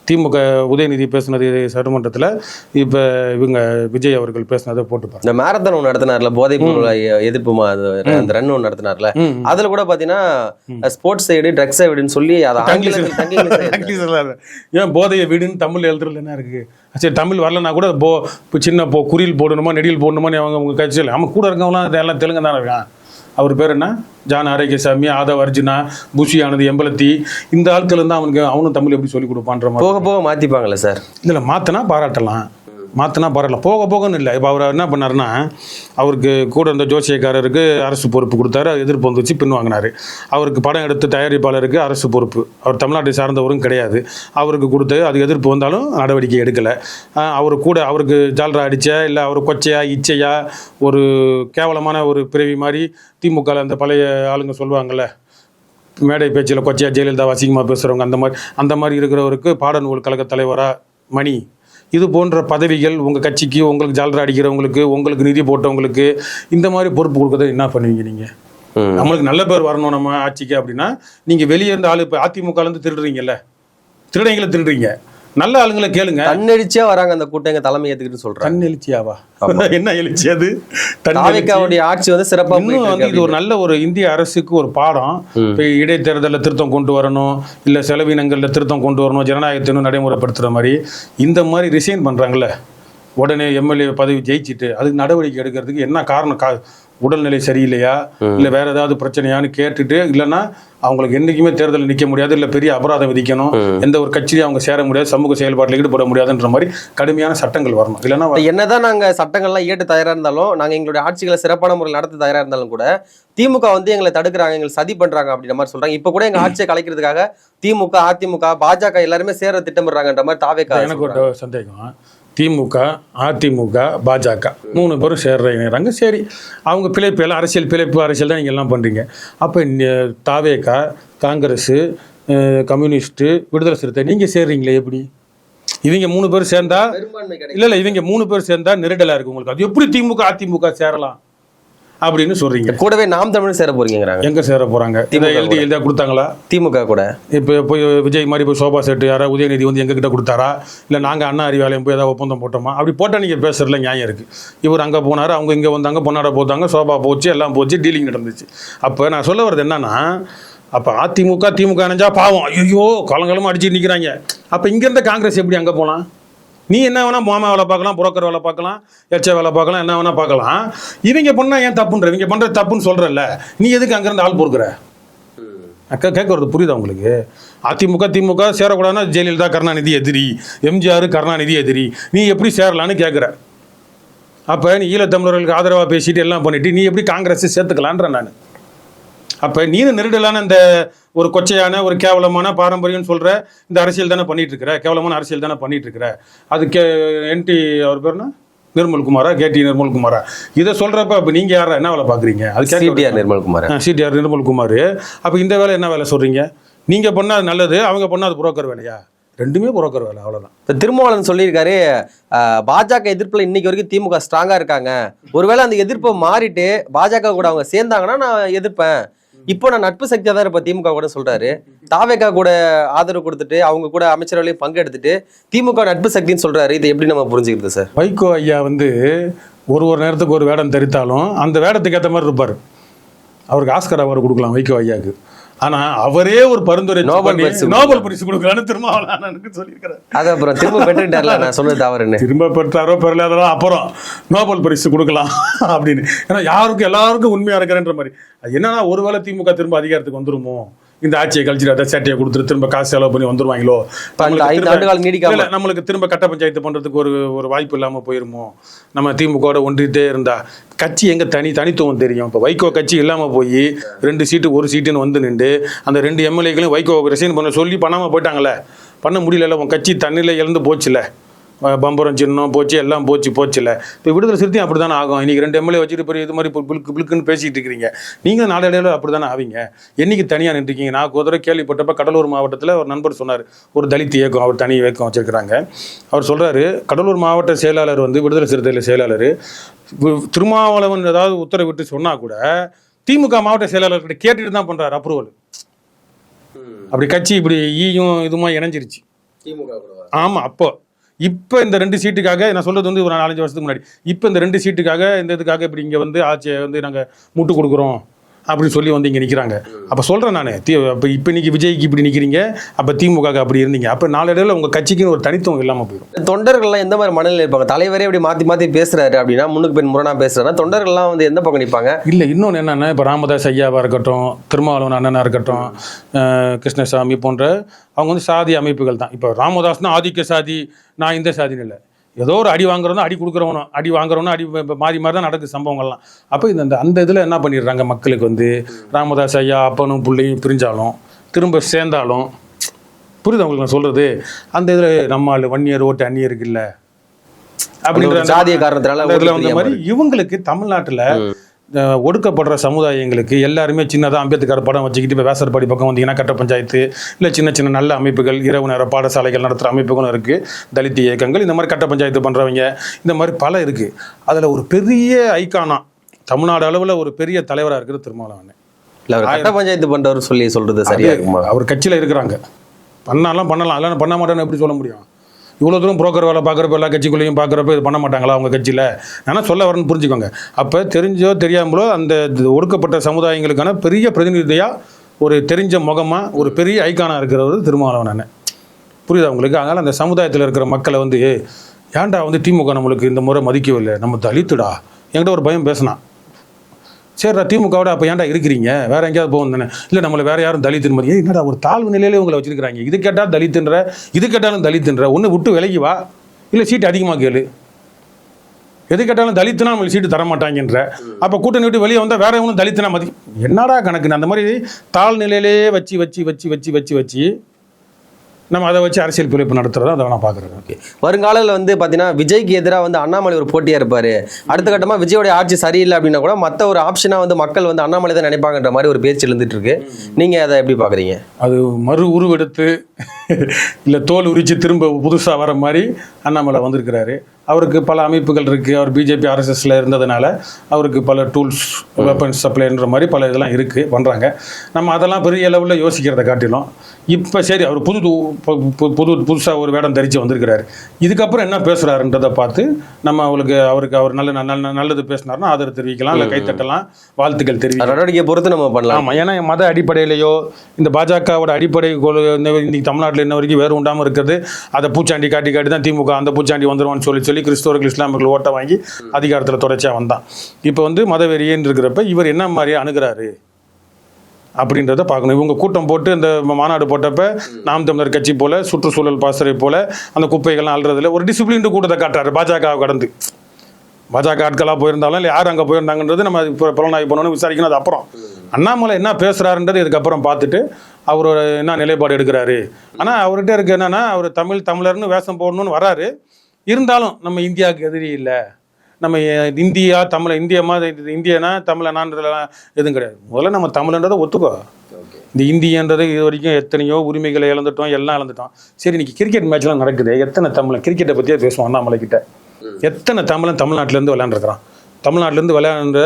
திமுக உதயநிதி பேசுனது சட்டமன்றத்தில் இப்போ இவங்க விஜய் அவர்கள் பேசுனதை போட்டுப்பாங்க. இந்த மேரத்தான் ஒன்று நடத்தினார்ல, போதைப் பொருள் எதிர்ப்பு அந்த ரன் ஒன்று நடத்தினார்ல, அதுல கூட பாத்தீங்கன்னா ஸ்போர்ட்ஸ் சைடு ட்ரக்ஸ் சைடுன்னு சொல்லி அதை ஏன் போதைய வீடுன்னு தமிழ் எழுதுறதுல என்ன இருக்கு? சரி, தமிழ் வரலன்னா கூட சின்ன குறியில் போடணுமா நெடியில் போடணுமா அவங்க கட்சியில் நம்ம கூட இருக்கவங்களாம் எல்லாம் தெலுங்கு தானே இருக்கான். அவர் பேர் என்ன? ஜான் ஆரோக்கியசாமி, ஆதவ் அர்ஜுனா, புஷி ஆனது, எம்பலத்தி, இந்த ஆட்கள் இருந்தால் அவனும் தமிழ் எப்படி சொல்லிக் கொடுப்பான்ற மாதிரி போக போக மாற்றிப்பாங்களே சார். இதில் மாற்றினா பாராட்டலாம், போக போகன்னு இல்லை. இப்போ அவர் என்ன பண்ணாருன்னா, அவருக்கு கூட இருந்த ஜோசியக்காரருக்கு அரசு பொறுப்பு கொடுத்தாரு, எதிர்ப்பு வந்துச்சு, பின் வாங்கினார். அவருக்கு படம் எடுத்து தயாரிப்பாளருக்கு அரசு பொறுப்பு, அவர் தமிழ்நாட்டை சார்ந்தவரும் கிடையாது, அவருக்கு கொடுத்து அது எதிர்ப்பு வந்தாலும் நடவடிக்கை எடுக்கலை. அவருக்கு ஜால்ரா அடித்த இல்லை அவர் கொச்சையா இச்சையா ஒரு கேவலமான ஒரு பிறவி மாதிரி திமுக அந்த பழைய ஆளுங்க சொல்லுவாங்கள்ல, மேடை பேச்சில் கொச்சையா ஜெயலலிதா அசிங்கமாக பேசுகிறவங்க, அந்த மாதிரி இருக்கிறவருக்கு பாடநூல் கழக தலைவராக மணி, இது போன்ற பதவிகள் உங்கள் கட்சிக்கு, உங்களுக்கு ஜால்ரா அடிக்கிறவங்களுக்கு, உங்களுக்கு நிதி போட்டவங்களுக்கு இந்த மாதிரி பொறுப்பு கொடுக்கறது என்ன பண்ணுவீங்க நீங்கள்? நம்மளுக்கு நல்ல பேர் வரணும் நம்ம ஆட்சிக்கு அப்படின்னா, நீங்கள் வெளியே இருந்த ஆளு இப்போ அதிமுகலேருந்து திருடுறீங்கல்ல, திருடுறீங்க, நல்ல ஆளுங்களை கேளுங்க. தன்னெழுச்சியா வராங்க அந்த கூட்டங்க தலைமை ஏத்துக்கிட்டு சொல்றாங்க. தன்னெழுச்சியாவா? என்ன எழுச்சி அது? தாவேக்காவுடைய ஆட்சி வந்து சிறப்பா இது ஒரு நல்ல ஒரு இந்திய அரசுக்கு ஒரு பாடம். இப்போ இடைத்தேர்தலில் திருத்தம் கொண்டு வரணும், இல்லை செலவினங்களில் திருத்தம் கொண்டு வரணும், ஜனநாயகத்தை நடைமுறைப்படுத்துகிற மாதிரி இந்த மாதிரி ரிசைன் பண்ணுறாங்கல்ல, உடனே எம்எல்ஏ பதவி ஜெயிச்சுட்டு அதுக்கு நடவடிக்கை எடுக்கிறதுக்கு என்ன காரணம்? உடல்நிலை சரியில்லையா, இல்லை வேற ஏதாவது பிரச்சனையான்னு கேட்டுட்டு, இல்லைன்னா அவங்களுக்கு என்றைக்குமே தேர்தலில் நிற்க முடியாது, இல்லை பெரிய அபராதம் விதிக்கணும், எந்த ஒரு கட்சியும் அவங்க சேர முடியாது, சமூக செயல்பாட்டில் ஈடுபட முடியாதுன்ற மாதிரி கடுமையான சட்டங்கள் வரணும். இல்லைன்னா என்னதான் நாங்கள் சட்டங்கள்லாம் ஏற்று தயாராக இருந்தாலும், நாங்கள் எங்களுடைய ஆட்சிகளை சிறப்பான முறையில் நடத்த தயாராக இருந்தாலும் கூட திமுக வந்து எங்களை தடுக்கிறாங்க, எங்களை சதி பண்றாங்க அப்படின்ற மாதிரி சொல்றாங்க. இப்போ கூட எங்க ஆட்சியை கலைக்கிறதுக்காக திமுக, அதிமுக, பாஜக எல்லாருமே சேர திட்டமிடுறாங்கன்ற மாதிரி தாவேக்கா. எனக்கு ஒரு சந்தேகம், திமுக, அதிமுக, பாஜக 3 பேரும் சேர்றாங்க. சரி, அவங்க பிழைப்பு அரசியல் தான் நீங்கள் எல்லாம் பண்ணுறீங்க. அப்போ தாவேக்கா, காங்கிரஸ், கம்யூனிஸ்ட்டு, விடுதலை சிறுத்தை நீங்கள் சேர்றீங்களே எப்படி? இவங்க 3 பேர் சேர்ந்தா இல்லை, இவங்க 3 பேர் சேர்ந்தா நெருடலாக இருக்கு உங்களுக்கு. அது எப்படி திமுக, அதிமுக சேரலாம் அப்படின்னு சொல்றீங்க? கூடவே நாம் தமிழ் சேர போறீங்க. எங்க சேர போறாங்க? எழுதியா கொடுத்தாங்களா திமுக கூட? இப்போ போய் விஜய் மாதிரி போய் சோபா செட்டு யாரா உதயநிதி வந்து எங்க கிட்ட கொடுத்தாரா, இல்லை நாங்க அண்ணா அறிவாலயம் போய் ஏதாவது ஒப்பந்தம் போட்டோமா? அப்படி போட்டா நீங்க பேசுறதுல நியாயம் இருக்கு. இவர் அங்க போனாரு, அவங்க இங்க வந்தாங்க, பொன்னாட போத்தாங்க, சோபா போச்சு, எல்லாம் போச்சு, டீலிங் நடந்துச்சு. அப்ப நான் சொல்ல வர்றது என்னன்னா, அப்ப அதிமுக திமுக நினைஞ்சா பாவம், ஐயோ காலங்காலமா அடிச்சு நிக்கிறாங்க. அப்ப இங்க இருந்த காங்கிரஸ் எப்படி அங்க போலாம்? நீ என்ன வேணா மாமா வேலை பார்க்கலாம், புரோக்கர் வேலை பார்க்கலாம், எச்ச வேலை பார்க்கலாம், என்ன வேணா பார்க்கலாம். இவங்க பண்ணா ஏன் தப்புன்ற? இவங்க பண்ற தப்புன்னு சொல்றல்ல, நீ எதுக்கு அங்கிருந்து ஆள் பொறுக்கிற? அக்கா கேட்கறது புரியுதா உங்களுக்கு? அதிமுக திமுக சேரக்கூடாதுன்னா ஜெயலலிதா கருணாநிதி எதிரி, எம்ஜிஆர் கருணாநிதி எதிரி, நீ எப்படி சேரலான்னு கேட்குற. அப்போ நீ ஈழத்தமிழர்களுக்கு ஆதரவாக பேசிட்டு எல்லாம் பண்ணிட்டு நீ எப்படி காங்கிரஸ் சேர்த்துக்கலான்ற நான். அப்போ நீனு நெருடலான இந்த ஒரு கொச்சையான ஒரு கேவலமான பாரம்பரியம்னு சொல்கிற இந்த அரசியல் தானே பண்ணிட்டு இருக்கிற, கேவலமான அரசியல் தானே பண்ணிட்டு இருக்கிற. அது என்டி அவர் பேர்னா நிர்மல்குமாரா, கேடி நிர்மல்குமாரா, இதை சொல்கிறப்ப இப்போ நீங்கள் யாரா என்ன வேலை பார்க்குறீங்க? அது சிடிஆர் நிர்மல்குமார். அப்போ இந்த வேலை என்ன வேலை சொல்கிறீங்க? நீங்கள் பண்ணால் அது நல்லது, அவங்க பண்ணால் அது புரோக்கர் வேலையா? ரெண்டுமே புரோக்கர் வேலை, அவ்வளோதான். இப்போ திருமாவளவன் சொல்லியிருக்காரு, பாஜக எதிர்ப்பில் இன்னைக்கு வரைக்கும் திமுக ஸ்ட்ராங்காக இருக்காங்க, ஒருவேளை அந்த எதிர்ப்பை மாறிட்டு பாஜக கூட அவங்க சேர்ந்தாங்கன்னா நான் எதிர்ப்பேன், இப்போ நான் நட்பு சக்தியாக தான் இருப்பேன் திமுக கூட சொல்றாரு. தாவேக்கா கூட ஆதரவு கொடுத்துட்டு அவங்க கூட அமைச்சரவையிலையும் பங்கெடுத்துட்டு திமுக நட்பு சக்தின்னு சொல்றாரு. இதை எப்படி நம்ம புரிஞ்சுக்கிறது சார்? வைகோ ஐயா வந்து ஒரு நேரத்துக்கு ஒரு வேடம் தெரித்தாலும் அந்த வேடத்துக்கு ஏற்ற மாதிரி இருப்பார். அவருக்கு ஆஸ்கர் அவார்டு கொடுக்கலாம் வைகோ ஐயாவுக்கு. ஆனா அவரே ஒரு பரிந்துரை நோபல் பரிசு கொடுக்கலான்னு திருமாவளவனுக்கு சொல்லியிருக்கிறார். அது அப்புறம் திரும்ப பெற்றுட்டார்ல, நான் சொன்னது தவறுன்னு. திரும்ப பெற்றாரோ பெறலாதோ அப்புறம் நோபல் பரிசு கொடுக்கலாம் அப்படின்னு. ஏன்னா எல்லாருக்கும் உண்மையா இருக்கிறன்ற மாதிரி. என்னன்னா ஒருவேளை திமுக திரும்ப அதிகாரத்துக்கு வந்துருமோ, இந்த ஆட்சியை கழிச்சிட்டு அதை சேட்டையை கொடுத்துட்டு திரும்ப காசு செலவு பண்ணி வந்துருவாங்களோ, நம்மளுக்கு திரும்ப கட்ட பஞ்சாயத்து பண்றதுக்கு ஒரு வாய்ப்பு இல்லாம போயிருமோ, நம்ம திமுக ஒன்றிட்டே இருந்தா கட்சி எங்க தனித்துவம் தெரியும். இப்போ வைகோ கட்சி இல்லாம போய் 2 சீட்டு 1 சீட்டுன்னு வந்து நின்று அந்த 2 எம்எல்ஏக்களையும் வைகோ ரிசைன் பண்ண சொல்லி பண்ணாம போயிட்டாங்களே, பண்ண முடியல. உன் கட்சி தண்ணியில் இழந்து போச்சுல, பம்பரம் சின்னம் போச்சு, எல்லாம் போச்சுல. இப்போ விடுதலை சிறுத்தையும் அப்படி தானே ஆகும். இன்றைக்கி 2 எம்எல்ஏ வச்சுட்டு போய் இது மாதிரி பிளுக்குன்னு பேசிகிட்டு இருக்கிறீங்க. நீங்கள் நாளடைவில் அப்படி தானே ஆவீங்க. என்றைக்கு தனியாக நின்றுருக்கீங்க? நான் ஒரு தடவை கேள்விப்பட்டப்ப கடலூர் மாவட்டத்தில் ஒரு நண்பர் சொன்னார், ஒரு தலித் இயக்கம், அவர் தனி இயக்கம் வச்சுருக்கிறாங்க. அவர் சொல்கிறாரு, கடலூர் மாவட்ட செயலாளர் வந்து விடுதலை சிறுத்தையில் செயலாளர் திருமாவளவன் ஏதாவது உத்தரவிட்டு சொன்னால் கூட திமுக மாவட்ட செயலாளர்கிட்ட கேட்டுட்டு தான் பண்ணுறாரு அப்ரூவல். அப்படி கட்சி இப்படி ஈயும் இதுமா இணைஞ்சிருச்சு. ஆமா அப்போ இப்ப இந்த 2 சீட்டுக்காக நான் சொல்றது வந்து ஒரு 4-5 வருஷத்துக்கு முன்னாடி இப்ப இந்த 2 சீட்டுக்காக இந்த இதுக்காக இப்படி இங்க வந்து ஆட்சியை வந்து நாங்க முட்டு கொடுக்குறோம் அப்படின்னு சொல்லி வந்து இங்க நிக்கிறாங்க. அப்ப சொல்றேன் நானு இப்ப இன்னைக்கு விஜய்க்கு இப்படி நிக்கிறீங்க, அப்ப திமுக அப்படி இருந்தீங்க, அப்ப நாளடைவில் உங்க கட்சிக்கு ஒரு தனித்துவம் இல்லாம போயிடும். தொண்டர்கள்லாம் எந்த மாதிரி மனநிலை இருப்பாங்க? தலைவரே இப்படி மாத்தி மாத்தி பேசுறாரு அப்படின்னா, முன்னுக்கு பின் முரணா பேசுறாருன்னா தொண்டர்கள்லாம் வந்து எந்த பக்கம் நிற்பாங்க? இல்ல இன்னொன்னு என்னன்னா, இப்ப ராமதாஸ் ஐயாவா இருக்கட்டும், திருமாவளவன் அண்ணனா இருக்கட்டும், கிருஷ்ணசாமி போன்ற அவங்க வந்து சாதி அமைப்புகள் தான். இப்போ ராமதாஸ்னா ஆதிக்க சாதி, நான் இந்த சாதின்னு இல்லை, ஏதோ ஒரு அடி வாங்குறவனும் அடி கொடுக்குறவனும் அடி வாங்குறவனும் அடி மாறி மாறி தான் நடக்குது சம்பவங்கள்லாம். அப்போ அந்த இதில் என்ன பண்ணிடுறாங்க, மக்களுக்கு வந்து ராமதாஸ் ஐயா அப்பனும் பிள்ளையும் பிரிஞ்சாலும் திரும்ப சேர்ந்தாலும், புரியுது அவங்களுக்கு நான் சொல்றது, அந்த இதில் நம்ம வன்னியர் ஓட்டு அந்நியருக்கு இல்லை அப்படின்ற சாதிய காரணத்தினால அந்த மாதிரி இவங்களுக்கு தமிழ்நாட்டில் ஒடுக்கப்படுற சமுதாயங்களுக்கு எல்லாருமே சின்னதாக அம்பேத்கர் படம் வச்சுக்கிட்டு இப்போ வேசர்பாடி பக்கம் வந்தீங்கன்னா கட்ட பஞ்சாயத்து இல்லை சின்ன சின்ன நல்ல அமைப்புகள், இரவு நேர பாடசாலைகள் நடத்துகிற அமைப்புகளும் இருக்குது, தலித் இயக்கங்கள், இந்த மாதிரி கட்ட பஞ்சாயத்து பண்ணுறவங்க, இந்த மாதிரி பல இருக்குது. அதில் ஒரு பெரிய ஐக்கானா தமிழ்நாடு அளவில் ஒரு பெரிய தலைவராக இருக்கிற திருமாவளவன். இல்லை கட்ட பஞ்சாயத்து பண்ணுறவர் சொல்கிறது சரியா இருக்குமா? அவர் கட்சியில் இருக்கிறாங்க, பண்ணலாம் இல்லைன்னா பண்ண மாட்டேன்னு எப்படி சொல்ல முடியும்? இவ்வளோ தூரம் புரோக்கர் வேலை பார்க்குறப்ப எல்லா கட்சிக்குள்ளேயும் பார்க்குறப்ப இது பண்ண மாட்டாங்களா அவங்க கட்சியில்? ஆனால் சொல்ல வரேன்னு புரிஞ்சுக்கோங்க. அப்போ தெரிஞ்சோ தெரியாமலோ அந்த ஒடுக்கப்பட்ட சமுதாயங்களுக்கான பெரிய பிரதிநிதியாக ஒரு தெரிஞ்ச முகமாக ஒரு பெரிய ஐக்கானாக இருக்கிறவர் திருமாவளவன் அண்ணன். புரியுதா உங்களுக்கு? அதனால் அந்த சமுதாயத்தில் இருக்கிற மக்களை வந்து ஏன்டா வந்து திமுக நம்மளுக்கு இந்த முறை மதிக்கவில்லை, நம்ம தலித்துடா, என்கிட்ட ஒரு பயம் பேசினான். சரிடா திமுகவோட அப்போ ஏன்டா இருக்கிறீங்க, வேற எங்கேயாவது போகும் தானே? இல்லை நம்மளை வேற யாரும் தலித்துன்னு மாதிரி என்னடா ஒரு தாழ்வு நிலையிலே உங்களை வச்சிருக்கிறாங்க. இது கேட்டால் தலித்துன்ற, இது கேட்டாலும் தலித்துன்ற, ஒன்று விட்டு விலகி வா, இல்லை சீட்டு அதிகமாக கேளு, எது கேட்டாலும் தலித்துனா நம்மளுக்கு சீட்டு தரமாட்டாங்கன்ற. அப்போ கூட்டணி விட்டு வெளியே வந்தால் வேற ஒன்றும் தலித்துனா மதி என்னடா கணக்குன்னு அந்த மாதிரி தாழ்நிலையிலே வச்சு வச்சு வச்சு வச்சு வச்சு வச்சு நம்ம அதை வச்சு அரசியல் பிழைப்பு நடத்துறதா அதை நான் பார்க்குறேன். ஓகே, வருங்காலில் வந்து பார்த்தீங்கன்னா விஜய்க்கு எதிராக வந்து அண்ணாமலை ஒரு போட்டியாக இருப்பார். அடுத்த கட்டமாக விஜயோடைய ஆட்சி சரியில்லை அப்படின்னா கூட மற்ற ஒரு ஆப்ஷனாக வந்து மக்கள் வந்து அண்ணாமலை தான் நினைப்பாங்கன்ற மாதிரி ஒரு பேச்சு எழுந்துட்டு இருக்கு. நீங்கள் அதை எப்படி பார்க்குறீங்க? அது மறு உருவெடுத்து இல்லை தோல் உரிச்சு திரும்ப புதுசாக வர மாதிரி அண்ணாமலை வந்திருக்கிறாரு. அவருக்கு பல அமைப்புகள் இருக்குது, அவர் பிஜேபி ஆர்எஸ்எஸ்ல இருந்ததுனால அவருக்கு பல டூல்ஸ், வெப்பன்ஸ் சப்ளைன்ற மாதிரி பல இதெல்லாம் இருக்குது, பண்ணுறாங்க. நம்ம அதெல்லாம் பெரிய லெவலில் யோசிக்கிறத காட்டிலும் இப்போ சரி அவர் புதுசாக ஒரு வேடம் தரித்து வந்திருக்கிறாரு, இதுக்கப்புறம் என்ன பேசுகிறாருன்றதை பார்த்து நம்ம அவருக்கு அவர் நல்லது பேசினார்னா ஆதரவு தெரிவிக்கலாம், இல்லை கைத்தட்டலாம், வாழ்த்துக்கள் தெரிவிக்கலாம், நடவடிக்கை பொறுத்து நம்ம பண்ணலாம். ஆமாம், ஏன்னா மத அடிப்படையிலையோ இந்த பாஜகவோட அடிப்படை இன்னைக்கு தமிழ்நாட்டில் இன்ன வரைக்கும் வேறு உண்டாமல் இருக்கிறது. அதை பூச்சாண்டி காட்டி தான் திமுக அந்த பூச்சாண்டி வந்துடுவான்னு சொல்லி கிறிஸ்தவர்கள் இஸ்லாமியர்கள் ஓட்டை வாங்கி அதிகாரத்தில் தொடர்ச்சியாக வந்தான். இப்போ வந்து மதவெறியன்னு இருக்கிறப்ப இவர் என்ன மாதிரி அணுகிறாரு அப்படின்றத பார்க்கணும். இவங்க கூட்டம் போட்டு இந்த மாநாடு போட்டப்ப நாம் தமிழர் கட்சி போல சுற்றுச்சூழல் பாசறை போல அந்த குப்பைகள்லாம் அல்றதுல ஒரு டிசிப்ளின் கூட்டத்தை காட்டுறாரு. பாஜக கடந்து பாஜக ஆட்களாக போயிருந்தாலும் இல்லை யார் அங்கே போயிருந்தாங்கன்றது நம்ம புலனாய்வு பண்ணணும், விசாரிக்கணும். அது அப்புறம் அண்ணாமலை என்ன பேசுகிறாருன்றது இதுக்கப்புறம் பார்த்துட்டு அவர் என்ன நிலைப்பாடு எடுக்கிறாரு. ஆனால் அவர்கிட்ட இருக்க என்னன்னா அவர் தமிழர்னு வேஷம் போடணும்னு வராரு. இருந்தாலும் நம்ம இந்தியாவுக்கு எதிரி இல்லை, நம்ம இந்தியா இந்தியனா தமிழனான்றதெல்லாம் எதுவும் கிடையாது. முதல்ல நம்ம தமிழ்ன்றதை ஒத்துக்கோ. இந்த இந்தியன்றது இது வரைக்கும் எத்தனையோ உரிமைகளை இழந்துட்டோம், எல்லாம் இழந்துட்டோம். சரி, இன்னைக்கு கிரிக்கெட் மேட்ச்லாம் நடக்குது, எத்தனை தமிழன் கிரிக்கெட்டை பற்றியே பேசுவோம் அண்ணாமலை கிட்ட. எத்தனை தமிழன் தமிழ்நாட்டிலேருந்து விளையாண்டுருக்கிறான். தமிழ்நாட்டிலேருந்து விளையாடுற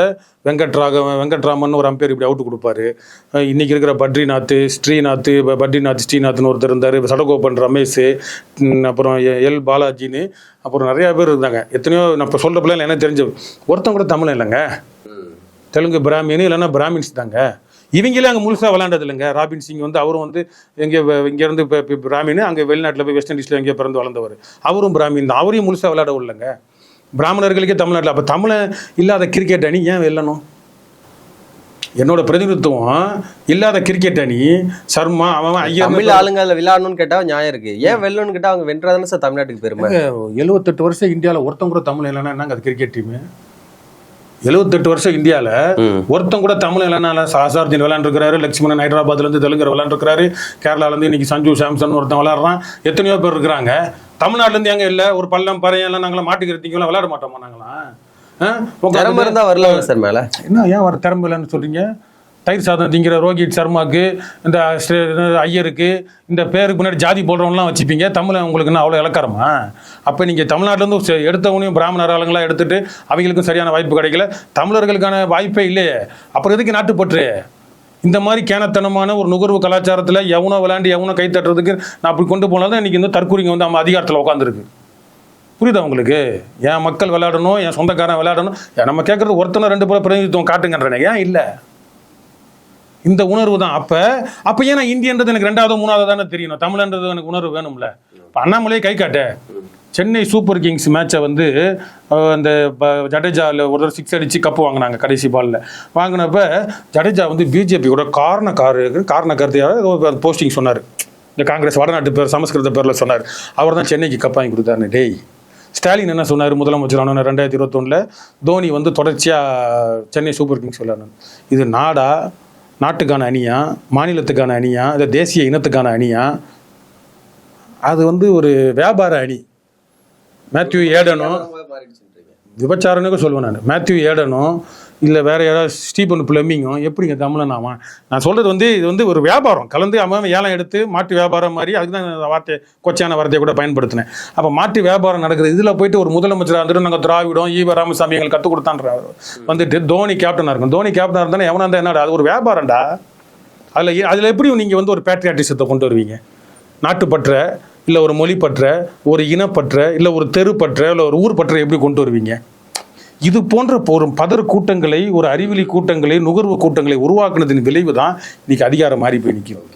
வெங்கட்ராமன் ஒரு அம்பேர் இப்படி அவுட்டு கொடுப்பாரு. இன்றைக்கி இருக்கிற பத்ரிநாத் ஸ்ரீநாத்னு ஒருத்தர் இருந்தார், சடகோபன் ரமேஷ், அப்புறம் எல் பாலாஜின்னு அப்புறம் நிறையா பேர் இருந்தாங்க. எத்தனையோ நான் இப்போ சொல்கிற பிள்ளைங்க என்ன தெரிஞ்ச ஒருத்தன் கூட தமிழ் இல்லைங்க, தெலுங்கு பிராமின்னு இல்லைன்னா பிராமின்ஸ் தாங்க. இவங்களே அங்கே முழுசாக விளையாண்டது இல்லைங்க. ராபின் சிங் வந்து அவரும் வந்து இங்கேருந்து இப்போ பிராமின்னு அங்கே வெளிநாட்டில் போய் வெஸ்ட் இண்டீஸில் எங்கேயோ பிறந்து வளர்ந்தவர், அவரும் பிராமின் தான். அவரையும் முழுசாக விளையாட இல்லைங்க. பிராமணர்களுக்கே தமிழ்நாட்டில் அப்போ தமிழன் இல்லாத கிரிக்கெட் அணி ஏன் வெல்லணும்? என்னோட பிரதிநிதித்துவம் இல்லாத கிரிக்கெட் அணி சர்மா அவன் தமிழ் ஆளுங்க விளையாடணும்னு கேட்டால் நியாயம் இருக்கு. ஏன் வெல்லணும்னு கேட்டால் அவங்க வென்றதானே சார் தமிழ்நாட்டுக்கு பெருமை. 78 வருஷம் இந்தியாவில் ஒருத்தம் கூட தமிழ் இல்லைன்னா என்னங்க அது கிரிக்கெட் டீமு? 78 வருஷம் இந்தியாவில் ஒருத்தம் கூட தமிழ் இல்லைன்னா சாசார்ஜின் விளையாண்டுருக்கிறாரு, லட்சுமணன் ஹைதராபாத்லேருந்து தெலுங்கர் விளையாண்டுருக்கிறாரு, கேரளாலேருந்து இன்னைக்கு சஞ்சு சாம்சன் ஒருத்தன் விளையாடுறான், எத்தனையோ பேர் இருக்கிறாங்க. தமிழ்நாட்டிலேருந்து எங்கே இல்லை, ஒரு பள்ளம் பறையெல்லாம் நாங்களாம் மாட்டுக்கிறீங்களா விளையாட மாட்டோமா நாங்களாம்? திறமை இருந்தால் வரலாம் சார் மேலே. என்ன ஏன் வர திறமை இல்லைன்னு சொல்கிறீங்க? தயிர் சாதம் திங்கிற ரோஹித் சர்மாவுக்கு, இந்த ஐயருக்கு, இந்த பேருக்கு முன்னாடி ஜாதி போடுறவங்களாம் வச்சுப்பீங்க. தமிழை உங்களுக்குன்னா அவ்வளோ இலக்காரமா? அப்போ நீங்கள் தமிழ்நாட்டிலேருந்து எடுத்தவனையும் பிராமணர் ஆளுங்களாம் எடுத்துகிட்டு அவங்களுக்கும் சரியான வாய்ப்பு கிடைக்கல, தமிழர்களுக்கான வாய்ப்பே இல்லையே, அப்புறம் எதுக்கு நாட்டுப்பற்று? இந்த மாதிரி கேனத்தனமான ஒரு நுகர்வு கலாச்சாரத்தில் எவனோ விளையாண்டு எவனோ கை தட்டுறதுக்கு நான் அப்படி கொண்டு போனால்தான் இன்றைக்கி இந்த தற்கூரிங்க வந்து நம்ம அதிகாரத்தில் உட்காந்துருக்கு. புரியுதா உங்களுக்கு? என் மக்கள் விளையாடணும், என் சொந்தக்காரன் விளையாடணும், நம்ம கேட்குறது ஒருத்தனை 2 பேரை பிரதிநிதித்துவம் காட்டுங்கன்றனே, ஏன் இல்லை? இந்த உணர்வு தான். அப்போ ஏன்னா இந்தியன்றது எனக்கு 2வது 3வது தானே தெரியணும், தமிழ்ன்றது எனக்கு உணர்வு வேணும்ல. இப்போ அண்ணாமலையே கை காட்ட சென்னை சூப்பர் கிங்ஸ் மேட்சை வந்து அந்த ஜடேஜாவில் ஒரு தடவை 6 அடித்து கப்பு வாங்கினாங்க கடைசி பாலில். வாங்கினப்ப ஜடேஜா வந்து பிஜேபியோட காரண கருத்தையாக போஸ்டிங் சொன்னார். இந்த காங்கிரஸ் வடநாட்டு பேர் சமஸ்கிருத பேரில் சொன்னார். அவர் தான் சென்னைக்கு கப் வாங்கி கொடுத்தாருன்னு. டேய், ஸ்டாலின் என்ன சொன்னார் முதலமைச்சர் ஆன 2021 தோனி வந்து தொடர்ச்சியாக சென்னை சூப்பர் கிங்ஸ் விளையாடணும். இது நாட்டுக்கான அணியா, மாநிலத்துக்கான அணியா, இல்லை தேசிய இனத்துக்கான அணியா? அது வந்து ஒரு வியாபார அணி. மேத்யூ ஏடனும் விபச்சாரனுக்கு சொல்லுவேன் நான். மேத்யூ ஏடனும் இல்லை வேற யாராவது ஸ்டீபன் பிளமிங்கும் எப்படிங்க தமிழன் ஆவான்? நான் சொல்கிறது வந்து இது வந்து ஒரு வியாபாரம் கலந்து அவன் ஏலம் எடுத்து மாட்டு வியாபாரம் மாதிரி. அதுக்கு தான் இந்த வார்த்தை கொச்சையான வார்த்தையை கூட பயன்படுத்தினேன். அப்போ மாட்டு வியாபாரம் நடக்குது. இதில் போயிட்டு ஒரு முதலமைச்சராக இருந்துட்டு நாங்கள் திராவிடம் ஈவ ராமசாமி எங்களுக்கு கற்றுக் கொடுத்தான்ற வந்துட்டு தோனி கேப்டனாக இருக்கும். தோனி கேப்டனாக இருந்தானே எவனா இருந்தால் என்னடா? அது ஒரு வியாபாரம்டா. அதில் எப்படி நீங்கள் வந்து ஒரு பேட்ரியாட்டிசத்தை கொண்டு வருவீங்க? நாட்டுப்பற்ற, இல்லை ஒரு மொழி பற்ற, ஒரு இனப்பற்ற, இல்லை ஒரு தெரு பற்ற, இல்லை ஒரு ஊர் பற்ற எப்படி கொண்டு வருவீங்க? இது போன்ற ஒரு பதர் கூட்டங்களை, ஒரு அறிவிலி கூட்டங்களை, நுகர்வு கூட்டங்களை உருவாக்குனதின் விளைவு தான் இன்னைக்கு அதிகாரம் மாறி போய் நிற்கும்.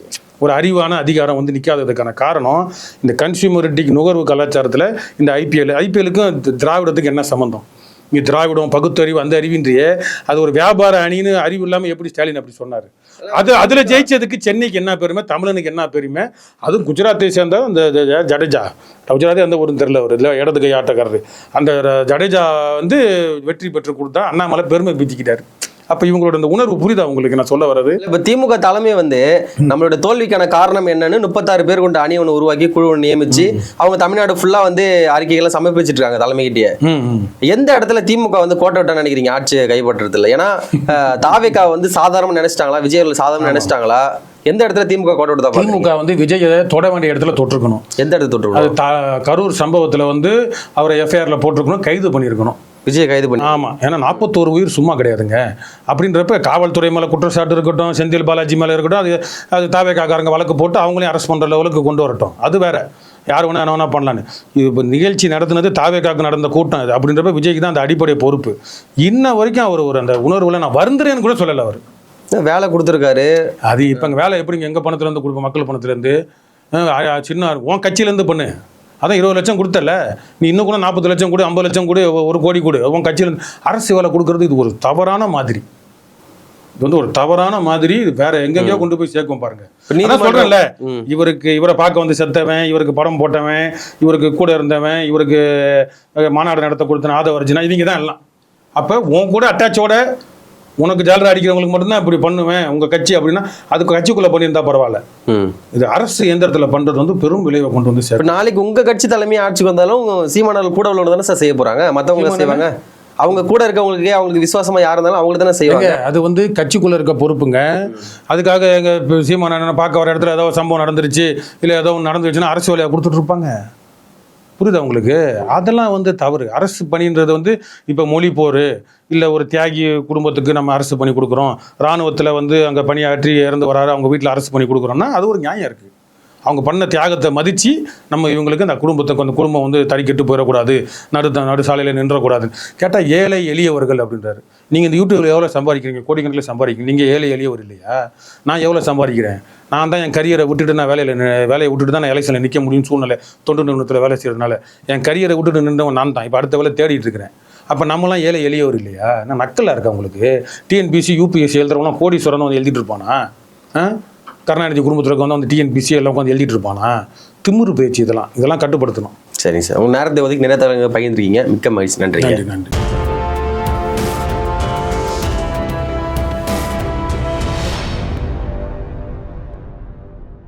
ஒரு அறிவான அதிகாரம் வந்து நிற்காததுக்கான காரணம் இந்த கன்சியூமரிட்டிக் நுகர்வு கலாச்சாரத்தில் இந்த ஐபிஎலுக்கும் திராவிடத்துக்கு என்ன சம்மந்தம்? இங்கே திராவிடம் பகுத்தறிவு அந்த அறிவின்றியே அது ஒரு வியாபார அணின்னு அறிவு இல்லாமல் எப்படி ஸ்டாலின் அப்படி சொன்னார்? அதில் ஜெயிச்சதுக்கு சென்னைக்கு என்ன பெருமை, தமிழனுக்கு என்ன பெருமை? அதுவும் குஜராத்தை சேர்ந்த அந்த ஜடேஜா, குஜராத்தே அந்த ஒரு தெரியல, ஒரு இல்லை இடது கை ஆட்டக்காரரு, அந்த ஜடேஜா வந்து வெற்றி பெற்று கொடுத்தா அண்ணாமலை பெருமை பீத்திக்கிட்டார். அப்போ இவங்களோட இந்த உணர்வு புரியுதா உங்களுக்கு நான் சொல்ல வர்றது? இப்போ திமுக தலைமை வந்து நம்மளோட தோல்விக்கான காரணம் என்னன்னு 36 பேர் கொண்ட அணி ஒன்று உருவாக்கி குழு நியமிச்சு அவங்க தமிழ்நாடு ஃபுல்லா வந்து அறிக்கைகளை சமர்ப்பிச்சுட்டு இருக்காங்க தலைமைகிட்டே. எந்த இடத்துல திமுக வந்து கோட்டை விட்டா நினைக்கிறீங்க ஆட்சியை கைப்பற்றுறது இல்லை? ஏன்னா தாவேகா வந்து சாதாரண நினைச்சிட்டாங்களா, விஜய் அவர்கள் சாதாரண நினைச்சிட்டாங்களா? எந்த இடத்துல திமுக கோட்டை விட்டா? திமுக வந்து விஜய் தொட வேண்டிய இடத்துல தொட்டிருக்கணும். எந்த இடத்துல தொட்டிருக்கணும்? அது கரூர் சம்பவத்தில் வந்து அவரை எஃப்ஐஆர்ல போட்டிருக்கணும், கைது பண்ணியிருக்கணும். விஜய் கைது பண்ணி. ஆமாம், ஏன்னா 41 உயிர் சும்மா கிடையாதுங்க. அப்படின்றப்ப காவல்துறை மேலே குற்றச்சாட்டு இருக்கட்டும், செந்தில் பாலாஜி மேலே இருக்கட்டும், அது தாவேக்காரங்க வழக்கு போட்டு அவங்களையும் அரெஸ்ட் பண்ணுற லெவலுக்கு கொண்டு வரட்டும். அது வேற, யார் வேணா என்ன வேணா பண்ணலான்னு. இப்போ நிகழ்ச்சி நடத்துனது தாவேக்காக்கு நடந்த கூட்டம் இது. அப்படின்றப்ப விஜய்க்கு தான் அந்த அடிப்படை பொறுப்பு. இன்ன வரைக்கும் அவர் ஒரு அந்த உணர்வுல நான் வருந்துறேன்னு கூட சொல்லலை. அவர் வேலை கொடுத்துருக்காரு. அது இப்போ வேலை எப்படிங்க எங்கள் பணத்துலேருந்து கொடுப்போம்? மக்கள் பணத்துலேருந்து. சின்ன உன் கட்சியிலேருந்து பண்ணு. அதான் 20 லட்சம் கொடுத்தல, நீ இன்னும் கூட 40 லட்சம் கொடு, 50 லட்சம் கொடு, 1 கோடி கொடு. உன் கட்சியில் அரசு வேலை கொடுக்கறது இது ஒரு தவறான மாதிரி. இது வந்து ஒரு தவறான மாதிரி. வேற எங்கெங்கயோ கொண்டு போய் சேர்க்கும் பாருங்க. நீங்க சொல்றேன்ல, இவரை பார்க்க வந்து செத்தவன், இவருக்கு படம் போட்டவன், இவருக்கு கூட இருந்தவன், இவருக்கு மாநாடு நடத்த கொடுத்தவன், ஆதவர்ஜினா, இவங்க தான் எல்லாம். அப்ப உன் கூட அட்டாச்சோட உனக்கு ஜாலரா அடிக்கிறவங்களுக்கு மட்டும்தான் இப்படி பண்ணுவேன் உங்க கட்சி அப்படின்னா அதுக்கு கட்சிக்குள்ள பண்ணியிருந்தா பரவாயில்ல. இது அரசு இயந்திரத்தில் பண்றது வந்து பெரும் விளைவை கொண்டு வந்து சேரும். நாளைக்கு உங்க கட்சி தலைமை ஆட்சிக்கு வந்தாலும் சீமானவர்கள் கூட உள்ளவங்க தானே சார் செய்ய போறாங்க, மற்றவங்க செய்வாங்க. அவங்க கூட இருக்கவங்களுக்கு அவங்களுக்கு விசுவாசமா யார் இருந்தாலும் அவங்களுக்கு தானே செய்வாங்க. அது வந்து கட்சிக்குள்ள இருக்க பொறுப்புங்க. அதுக்காக எங்க சீமான பார்க்க வர இடத்துல ஏதோ சம்பவம் நடந்துருச்சு, இல்லை ஏதோ ஒன்று நடந்துருச்சுன்னா அரசு வேலையை கொடுத்துட்டு இருப்பாங்க. புரியுதா உங்களுக்கு? அதெல்லாம் வந்து தவறு. அரசு பணின்றது வந்து இப்போ மொழி போர், இல்லை ஒரு தியாகி குடும்பத்துக்கு நம்ம அரசு பண்ணி கொடுக்குறோம், இராணுவத்தில் வந்து அங்கே பணியாற்றி இறந்து வராரு, அவங்க வீட்டில் அரசு பண்ணி கொடுக்குறோம்னா அது ஒரு நியாயம் இருக்குது. அவங்க பண்ண தியாகத்தை மதித்து நம்ம இவங்களுக்கு அந்த குடும்பம் வந்து தறிக்கெட்டு போயிடக்கூடாது, நடு சாலையில் நின்றக்கூடாதுன்னு கேட்டால் ஏழை எளியவர்கள் அப்படின்றாரு. நீங்கள் இந்த யூடியூப்ல எவ்வளோ சம்பாதிக்கிறீங்க? கோடிக்கணக்கில் சம்பாதிக்கிறீங்க. நீங்கள் ஏழை எளியவர் இல்லையா? நான் எவ்வளோ சம்பாதிக்கிறேன்? நான் தான் என் கரியரை விட்டுட்டு நான் வேலையை விட்டுட்டு தான் நான் எலெக்ஷனில் நிற்க முடியும் சூழ்நிலை. தொண்டு நிறுவனத்தில் வேலை செய்யறதுனால என் கரியரை விட்டுட்டு நின்றவன் நான் தான். இப்போ அடுத்த வேலை தேடிட்டு இருக்கிறேன். அப்போ நம்மளாம் ஏழை எளியவர் இல்லையா? நான் நக்கலாக இருக்கா உங்களுக்கு? டிஎன்பிசி யூபிஎஸ்சி எழுதுறவங்களாம் கோடீஸ்வரன் வந்து எழுதிட்டு இருப்பானா? கருணாநிதி குடும்பத்தில் வந்து டிஎன்பிசி எல்லாம் உட்காந்து எழுதிட்டு இருப்பானா? திமிரு பேச்சு. இதெல்லாம் கட்டுப்படுத்தணும். சரிங்க சார், உங்கள் நேரத்தை ஒதுக்கி நிறைய தகவல்கள் பகிர்ந்துருக்கீங்க. மிக்க மகிழ்ச்சி. நன்றி. நன்றி.